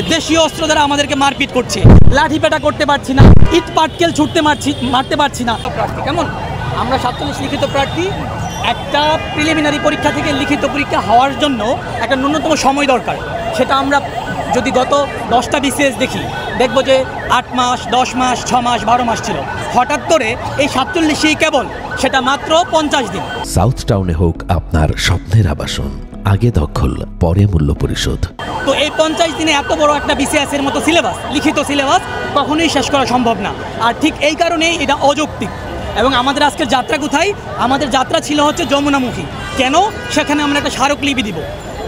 দেশীয় অস্ত্র দ্বারা আমাদেরকে মারপিট করছে, লাঠি পেটা করতে পারছি না, ইট পাটকেল মারতে পারছি না। প্রার্থী কেমন, আমরা 47 লিখিত প্রার্থী। একটা প্রিলিমিনারি পরীক্ষা থেকে লিখিত পরীক্ষা হওয়ার জন্য একটা ন্যূনতম সময় দরকার। সেটা আমরা যদি গত 10টা বিসিএস দেখি, দেখব যে 8 মাস, 10 মাস, 6 মাস, 12 মাস ছিল। হঠাৎ করে এই 47ই কেবল, সেটা মাত্র 50 দিন। সাউথ টাউনে হোক আপনার স্বপ্নের আবাসন, আগে দখল পরে মূল্য পরিশোধ। তো এই 50 দিনে এত বড় একটা বিসিএস এর মতো সিলেবাস, লিখিত সিলেবাস কখনোই শেষ করা সম্ভব না। আর ঠিক এই কারণেই এটা অযৌক্তিক। এবং আমাদের আজকের যাত্রা কোথায়? আমাদের যাত্রা ছিল হচ্ছে যমুনামুখী। কেন? সেখানে আমরা একটা স্মারকলিপি দিব।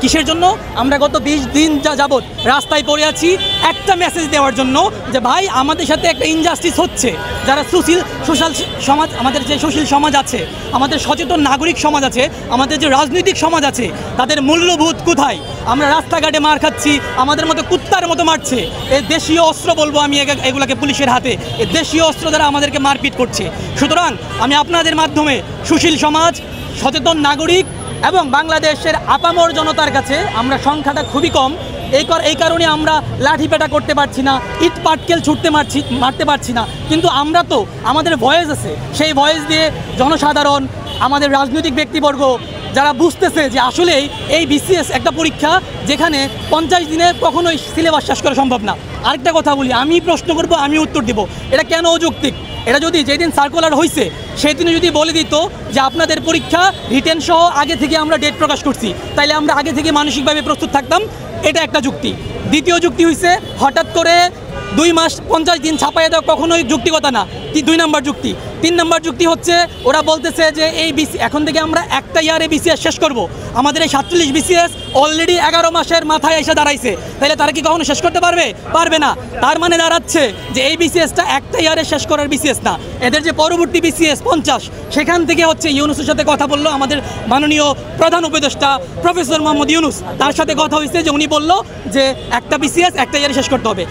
কিসের জন্য? আমরা গত 20 দিন যাবৎ রাস্তায় পড়ে আছি একটা মেসেজ দেওয়ার জন্য যে ভাই আমাদের সাথে একটা ইনজাস্টিস হচ্ছে। যারা সোশ্যাল সমাজ, আমাদের যে সুশীল সমাজ আছে, আমাদের সচেতন নাগরিক সমাজ আছে, আমাদের যে রাজনৈতিক সমাজ আছে, তাদের মূল্যবোধ কোথায়? আমরা রাস্তাঘাটে মার খাচ্ছি, আমাদের মতো কুত্তার মতো মারছে। এই দেশীয় অস্ত্র বলবো আমি এগুলাকে, পুলিশের হাতে এই দেশীয় অস্ত্র দ্বারা আমাদেরকে মারপিট করছে। সুতরাং আমি আপনাদের মাধ্যমে সুশীল সমাজ, সচেতন নাগরিক এবং বাংলাদেশের আপামর জনতার কাছে, আমরা সংখ্যাটা খুবই কম, এই কারণে আমরা লাঠি পেটা করতে পারছি না, ইট পাটকেল মারতে পারছি না, কিন্তু আমরা তো আমাদের ভয়েস আছে। সেই ভয়েস দিয়ে জনসাধারণ, আমাদের রাজনৈতিক ব্যক্তিবর্গ যারা বুঝতেছে যে আসলেই এই বিসিএস একটা পরীক্ষা যেখানে 50 দিনে কখনোই সিলেবাস শেষ করা সম্ভব না। আরেকটা কথা বলি, আমি প্রশ্ন করব, আমি উত্তর দেব। এটা কেন অযৌক্তিক? এটা যদি যেদিন সার্কুলার হয়েছে সেদিনে যদি বলে দিত যে আপনাদের পরীক্ষা রিটেন সহ আগে থেকে আমরা ডেট প্রকাশ করছি, তাইলে আমরা আগে থেকে মানসিকভাবে প্রস্তুত থাকতাম। এটা একটা যুক্তি। দ্বিতীয় যুক্তি হয়েছে হঠাৎ করে 2 মাস 50 দিন ছাপাইয়ে দেওয়া কখনোই যুক্তিগতা না। 2 নম্বর যুক্তি। 3 নম্বর যুক্তি হচ্ছে ওরা বলতেছে যে এই এখন থেকে আমরা একটা ইয়ারে বিসিএস শেষ করব। আমাদের এই 47 বিসিএস অলরেডি 11 মাসের মাথায় এসে দাঁড়াইছে, তাহলে তারা কি কখনো শেষ করতে পারবে না। তার মানে দাঁড়াচ্ছে যে এই বিসিএসটা একটা ইয়ারে শেষ করার বিসিএস না, এদের যে পরবর্তী বিসিএস 50, সেখান থেকে হচ্ছে ইউনুসের সাথে কথা বললো আমাদের মাননীয় প্রধান উপদেষ্টা প্রফেসর মোহাম্মদ ইউনুস। তার সাথে কথা হয়েছে যে উনি বলল যে একটা বিসিএস একটা ইয়ারে শেষ করতে হবে।